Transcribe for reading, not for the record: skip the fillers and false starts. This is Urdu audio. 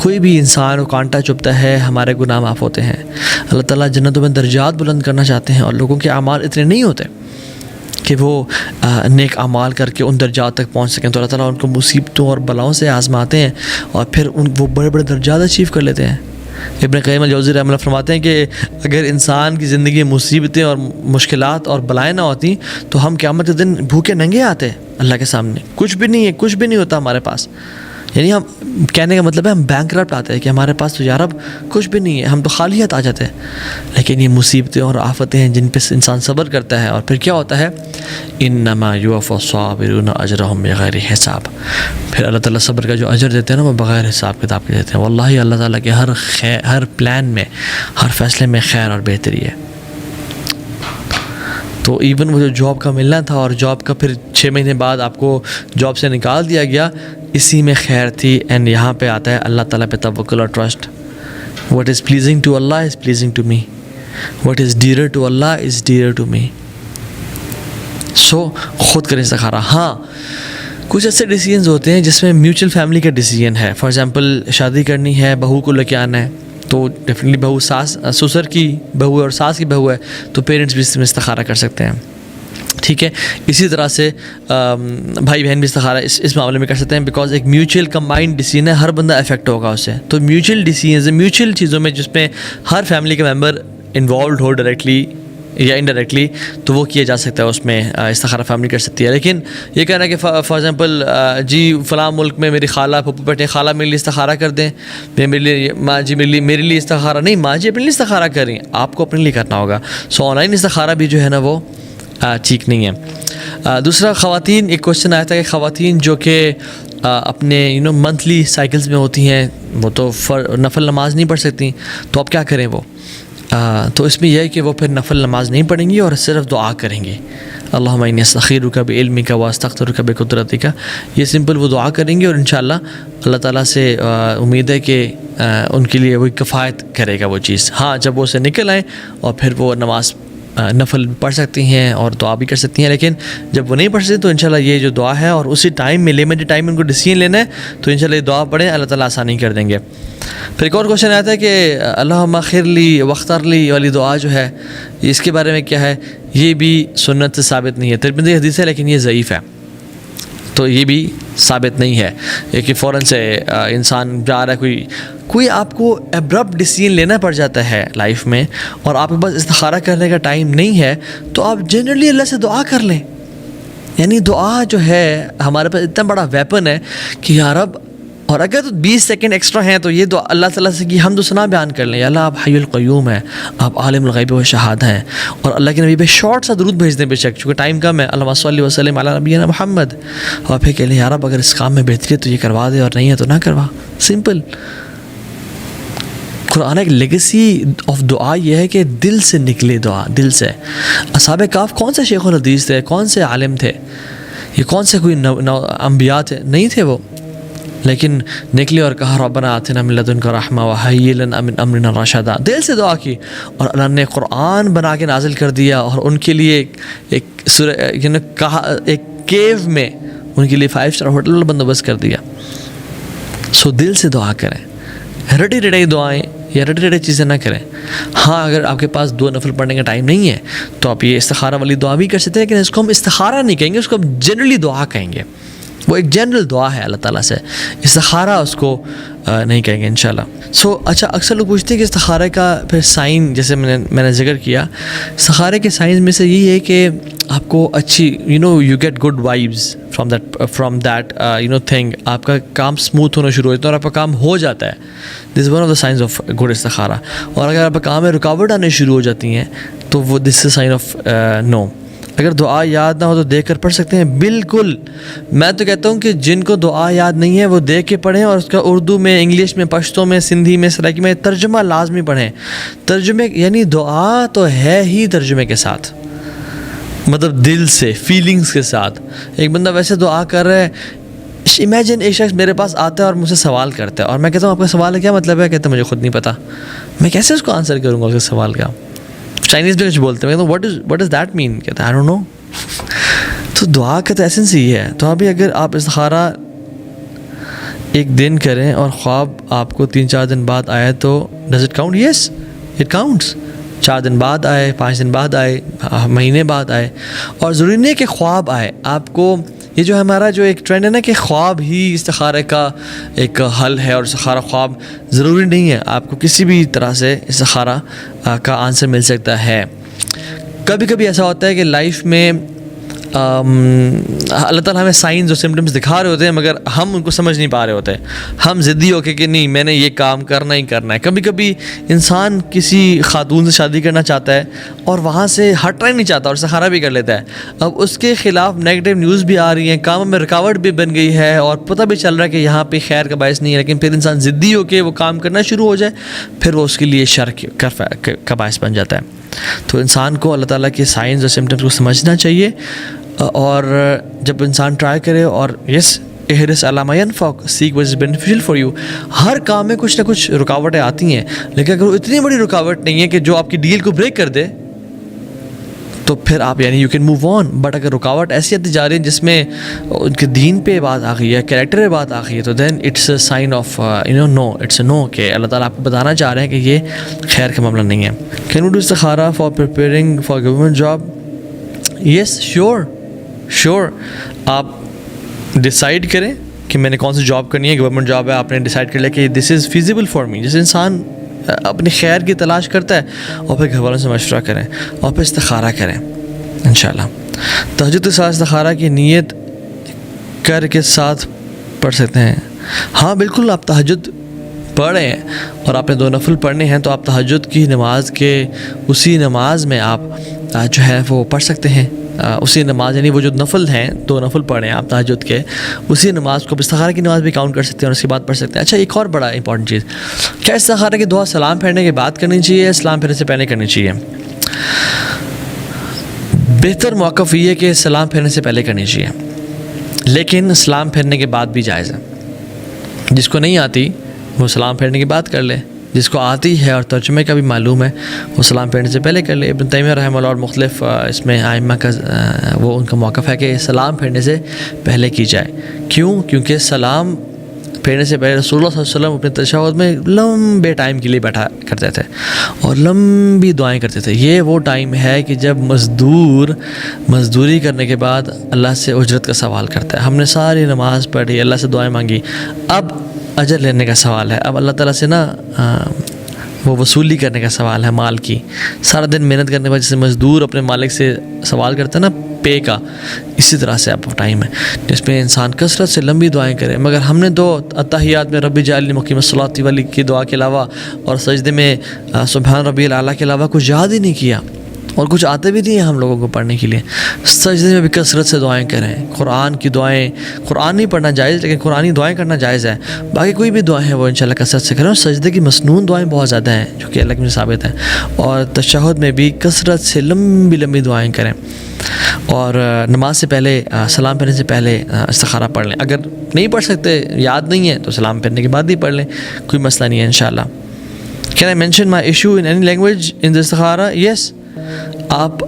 کوئی بھی انسان کو کانٹا چبھتا ہے ہمارے گناہ معاف ہوتے ہیں. اللہ تعالیٰ جنتوں میں درجات بلند کرنا چاہتے ہیں, اور لوگوں کے اعمال اتنے نہیں ہوتے کہ وہ نیک اعمال کر کے ان درجات تک پہنچ سکیں, تو اللہ تعالیٰ ان کو مصیبتوں اور بلاؤں سے آزماتے ہیں اور پھر وہ بڑے بڑے درجات اچیو کر لیتے ہیں. ابن قیم الجوزی رحمہ اللہ فرماتے ہیں کہ اگر انسان کی زندگی میں مصیبتیں اور مشکلات اور بلائیں نہ ہوتی تو ہم قیامت کے دن بھوکے ننگے آتے اللہ کے سامنے, کچھ بھی نہیں ہے, کچھ بھی نہیں ہوتا ہمارے پاس. یعنی ہم کہنے کا مطلب ہے ہم بینکرپٹ آتے ہیں کہ ہمارے پاس تو یار اب کچھ بھی نہیں ہے, ہم تو خالی ہاتھ آ جاتے ہیں. لیکن یہ مصیبتیں اور آفتیں ہیں جن پہ انسان صبر کرتا ہے, اور پھر کیا ہوتا ہے, انما یوفی الصابرون اجرهم بغیر حساب. پھر اللہ تعالیٰ صبر کا جو اجر دیتے ہیں نا وہ بغیر حساب کتاب کے دیتے ہیں. واللہ اللہ تعالیٰ کے ہر پلان میں, ہر فیصلے میں خیر اور بہتری ہے. تو ایون وہ جو جاب کا ملنا تھا اور جاب کا پھر 6 مہینے بعد آپ کو جاب سے نکال دیا گیا, اسی میں خیر تھی. اینڈ یہاں پہ آتا ہے اللہ تعالیٰ پہ توکل اور trust. What is pleasing to اللہ is pleasing to me, what is dear to اللہ is dear to me. So خود کریں استخارہ. ہاں کچھ ایسے ڈیسیجنز ہوتے ہیں جس میں میوچل فیملی کا ڈیسیجن ہے. فار ایگزامپل شادی کرنی ہے, بہو کو لے کے آنا ہے, تو ڈیفینیٹلی بہو سسر کی بہو ہے اور ساس کی بہو ہے, تو پیرنٹس بھی اس میں استخارہ کر سکتے ہیں. ٹھیک ہے, اسی طرح سے بھائی بہن بھی استخارہ اس معاملے میں کر سکتے ہیں, بیکاز ایک میوچل کمبائنڈ ڈیسیجن ہے, ہر بندہ افیکٹ ہوگا اس سے. تو میوچل ڈیسیجنز, میوچل چیزوں میں جس میں ہر فیملی کا ممبر انوالوڈ ہو ڈائریکٹلی یا انڈائریکٹلی, تو وہ کیا جا سکتا ہے, اس میں استخارہ فیملی کر سکتی ہے. لیکن یہ کہنا ہے کہ فار ایگزامپل جی فلاں ملک میں میری خالہ پھپھو بیٹھے, خالہ میرے لیے استخارہ کر دیں, میرے لیے ماں جی میرے لیے استخارہ نہیں, ماں جی اپنے لیے استخارہ کریں, آپ کو اپنے لیے کرنا ہوگا. سو آن لائن استخارہ بھی جو ہے نا وہ ٹھیک نہیں ہے. دوسرا خواتین, ایک کوشچن آیا تھا کہ خواتین جو کہ اپنے منتھلی سائیکلز میں ہوتی ہیں وہ تو نفل نماز نہیں پڑھ سکتی, تو اب کیا کریں وہ؟ تو اس میں یہ ہے کہ وہ پھر نفل نماز نہیں پڑھیں گی اور صرف دعا کریں گے, اللہم انی استخیرک بعلمک واستقدرک بقدرتک. یہ سمپل وہ دعا کریں گے اور انشاءاللہ اللہ تعالیٰ سے امید ہے کہ ان کے لیے وہی کفایت کرے گا وہ چیز. ہاں جب وہ اسے نکل آئیں اور پھر وہ نماز نفل پڑھ سکتی ہیں اور دعا بھی کر سکتی ہیں. لیکن جب وہ نہیں پڑھ سکتی تو انشاءاللہ یہ جو دعا ہے, اور اسی ٹائم میں لمیٹڈ ٹائم میں ان کو ڈیسیجن لینا ہے, تو انشاءاللہ یہ دعا پڑھیں, اللہ تعالیٰ آسانی کر دیں گے. پھر ایک اور کوشچن آتا ہے کہ اللہم اغفر لی واختر لی والی دعا جو ہے, اس کے بارے میں کیا ہے؟ یہ بھی سنت سے ثابت نہیں ہے, ترمذی حدیث ہے لیکن یہ ضعیف ہے, تو یہ بھی ثابت نہیں ہے کہ فوراً سے انسان جا رہا ہے, کوئی آپ کو ایبرپٹ ڈیسیجن لینا پڑ جاتا ہے لائف میں اور آپ کے پاس استخارہ کرنے کا ٹائم نہیں ہے, تو آپ جنرلی اللہ سے دعا کر لیں. یعنی دعا جو ہے ہمارے پاس اتنا بڑا ویپن ہے کہ یا رب, اور اگر تو 20 سیکنڈ ایکسٹرا ہیں تو یہ دعا اللہ تعالیٰ سے کی حمد و ثنا بیان کر لیں. یا اللہ آپ حی القیوم ہیں, آپ عالم الغیب و شہادہ ہیں, اور اللہ کے نبی پہ شارٹ سا درود بھیج دیں, بے شک چونکہ ٹائم کم ہے, اللہم صلی وسلم علی نبینا محمد, اور پھر کہہ لیں یا رب اگر اس کام میں بہتری ہے تو یہ کروا دے, اور نہیں ہے تو نہ کروا. سمپل. قرآن ایک لیگیسی آف دعا یہ ہے کہ دل سے نکلے دعا, دل سے. اصحاب کہف کون سے شیخ الحدیث تھے, کون سے عالم تھے, یہ کون سے کوئی انبیاء تھے؟ نہیں تھے وہ, لیکن نکلے اور کہا ربنا آتنا من لدنک رحمہ وہیئ لنا من امرنا رشدا. دل سے دعا کی اور اللہ نے قرآن بنا کے نازل کر دیا, اور ان کے لیے ایک کیو میں ان کے لیے 5 اسٹار ہوٹل بندوبست کر دیا. سو دل سے دعا کریں, رٹی رٹی دعائیں یا رٹی رٹی چیزیں نہ کریں. ہاں اگر آپ کے پاس 2 نفل پڑھنے کا ٹائم نہیں ہے تو آپ یہ استخارہ والی دعا بھی کر سکتے ہیں, لیکن اس کو ہم استخارہ نہیں کہیں گے, اس کو ہم جنرلی دعا کہیں گے. وہ ایک جنرل دعا ہے اللہ تعالیٰ سے, استخارہ اس کو نہیں کہیں گے انشاءاللہ. سو اچھا, اکثر لوگ پوچھتے ہیں کہ استخارہ کا پھر سائن, جیسے میں نے ذکر کیا, استخارہ کے سائنز میں سے یہی ہے کہ آپ کو اچھی you get good vibes from that thing. آپ کا کام اسموتھ ہونا شروع ہوتا ہے اور آپ کا کام ہو جاتا ہے. This is one of the signs of good استخارہ. اور اگر آپ کا کام میں رکاوٹ آنے شروع ہو جاتی ہیں تو وہ دس از سائن آف نو. اگر دعا یاد نہ ہو تو دیکھ کر پڑھ سکتے ہیں. بالکل, میں تو کہتا ہوں کہ جن کو دعا یاد نہیں ہے وہ دیکھ کے پڑھیں, اور اس کا اردو میں, انگلش میں, پشتو میں, سندھی میں, سرائکی میں ترجمہ لازمی پڑھیں. ترجمے یعنی دعا تو ہے ہی ترجمے کے ساتھ, مطلب دل سے, فیلنگز کے ساتھ. ایک بندہ ویسے دعا کر رہا ہے, امیجن ایک شخص میرے پاس آتا ہے اور مجھ سے سوال کرتا ہے, اور میں کہتا ہوں آپ کا سوال ہے کیا مطلب ہے؟ کہتا ہے مجھے خود نہیں پتہ. میں کیسے اس کو آنسر کروں گا اس کے سوال کا؟ چائنیز میں کچھ بولتے ہیں, واٹ از دیٹ مین؟ کہتا ہے آئی ڈونٹ نو. تو دعا کا تو ایسنس ہی ہے. تو ابھی اگر آپ استخارہ ایک دن کریں اور خواب آپ کو 3-4 دن بعد آئے تو does it count? Yes it counts. 4 دن بعد آئے, 5 دن بعد آئے, مہینے بعد آئے, اور ضروری نہیں ہے کہ خواب آئے. آپ کو یہ جو ہمارا جو ایک ٹرینڈ ہے نا کہ خواب ہی استخارے کا ایک حل ہے, اور استخارہ خواب ضروری نہیں ہے. آپ کو کسی بھی طرح سے استخارہ کا آنسر مل سکتا ہے. کبھی کبھی ایسا ہوتا ہے کہ لائف میں اللہ تعالیٰ ہمیں سائنز اور سمٹمز دکھا رہے ہوتے ہیں, مگر ہم ان کو سمجھ نہیں پا رہے ہوتے. ہم ضدی ہو کے کہ نہیں میں نے یہ کام کرنا ہی کرنا ہے. کبھی کبھی انسان کسی خاتون سے شادی کرنا چاہتا ہے اور وہاں سے ہٹنا ہی نہیں چاہتا اور استخارہ بھی کر لیتا ہے. اب اس کے خلاف نیگیٹو نیوز بھی آ رہی ہیں, کاموں میں رکاوٹ بھی بن گئی ہے, اور پتہ بھی چل رہا ہے کہ یہاں پہ خیر کا باعث نہیں ہے, لیکن پھر انسان ضدی ہو کے وہ کام کرنا شروع ہو جائے, پھر وہ اس کے لیے شر کا باعث بن جاتا ہے. تو انسان کو اللہ تعالیٰ کے سائنز اور سمٹمز کو سمجھنا چاہیے, اور جب انسان ٹرائی کرے, اور یس احرص علی ما ینفعک, seek what is beneficial for you. ہر کام میں کچھ نہ کچھ رکاوٹیں آتی ہیں, لیکن اگر وہ اتنی بڑی رکاوٹ نہیں ہے کہ جو آپ کی ڈیل کو بریک کر دے, تو پھر آپ یعنی you can move on. But اگر رکاوٹ ایسی آتی جا رہی ہے جس میں ان کے دین پہ بات آ گئی ہے, کریکٹر پہ بات آ گئی ہے, تو then it's a sign of no, it's a no, کہ اللہ تعالیٰ آپ کو بتانا چاہ رہے ہیں کہ یہ خیر کا معاملہ نہیں ہے. کین یو ڈو استخارہ for preparing for government job? Yes sure. آپ ڈیسائیڈ کریں کہ میں نے کون سی جاب کرنی ہے. گورنمنٹ جاب ہے, آپ نے ڈیسائیڈ کر لیا کہ دس از فیزیبل فار می. جیسے انسان اپنی خیر کی تلاش کرتا ہے, اور پھر گھر والوں سے مشورہ کریں, اور پھر استخارہ کریں انشاءاللہ. تہجد کے ساتھ استخارہ کی نیت کر کے ساتھ پڑھ سکتے ہیں. ہاں بالکل, آپ تہجد پڑھ رہے ہیں اور آپ نے 2 نفل پڑھنے ہیں, تو آپ تہجد کی نماز کے اسی نماز میں آپ جو ہے وہ پڑھ سکتے ہیں. اسی نماز یعنی وہ جو نفل ہیں 2 نفل پڑھیں آپ تہجد کے, اسی نماز کو استخارہ کی نماز بھی کاؤنٹ کر سکتے ہیں, اور اس کے بعد پڑھ سکتے ہیں. اچھا, ایک اور بڑا امپورٹنٹ چیز, کیا استخارہ کی دعا سلام پھیرنے کے بعد کرنی چاہیے, سلام پھیرنے سے پہلے کرنی چاہیے؟ بہتر موقف یہ ہے کہ سلام پھیرنے سے پہلے کرنی چاہیے, لیکن سلام پھیرنے کے بعد بھی جائز ہے. جس کو نہیں آتی وہ سلام پھیرنے کے بعد کر لے, جس کو آتی ہے اور ترجمے کا بھی معلوم ہے وہ سلام پھیرنے سے پہلے کر لے. ابن تیمیہ رحمہ اللہ اور مختلف اس میں ائمہ کا وہ ان کا موقف ہے کہ سلام پھیرنے سے پہلے کی جائے. کیوں؟ کیونکہ سلام پھیرنے سے پہلے رسول اللہ صلی اللہ علیہ وسلم اپنے تشہد میں لمبے ٹائم کے لیے بیٹھا کرتے تھے اور لمبی دعائیں کرتے تھے. یہ وہ ٹائم ہے کہ جب مزدوری کرنے کے بعد اللہ سے اجرت کا سوال کرتا ہے. ہم نے ساری نماز پڑھی, اللہ سے دعائیں مانگی, اب اجر لینے کا سوال ہے. اب اللہ تعالیٰ سے نا وہ وصولی کرنے کا سوال ہے مال کی. سارا دن محنت کرنے کے بعد جیسے مزدور اپنے مالک سے سوال کرتا ہے نا پے کا, اسی طرح سے اب وہ ٹائم ہے جس میں انسان کثرت سے لمبی دعائیں کرے. مگر ہم نے تو اتحیات میں رب اجعلنی مقیم الصلاۃ والی کی دعا کے علاوہ اور سجدے میں سبحان ربی الاعلیٰ کے علاوہ کچھ یاد ہی نہیں کیا, اور کچھ آتے بھی نہیں ہیں ہم لوگوں کو پڑھنے کے لیے. سجدے میں بھی کثرت سے دعائیں کریں. قرآن کی دعائیں, قرآن نہیں پڑھنا جائز لیکن قرآنی دعائیں کرنا جائز ہے. باقی کوئی بھی دعائیں ہیں وہ انشاءاللہ کثرت سے کریں. اور سجدے کی مسنون دعائیں بہت زیادہ ہیں جو کہ اللہ کے ثابت ہیں. اور تشہد میں بھی کثرت سے لمبی دعائیں کریں. اور نماز سے پہلے سلام پھیرنے سے پہلے استخارہ پڑھ لیں. اگر نہیں پڑھ سکتے, یاد نہیں ہے, تو سلام پھیرنے کے بعد ہی پڑھ لیں, کوئی مسئلہ نہیں ہے انشاءاللہ. Can I mention my issue in any language in the استخارہ? Yes. آپ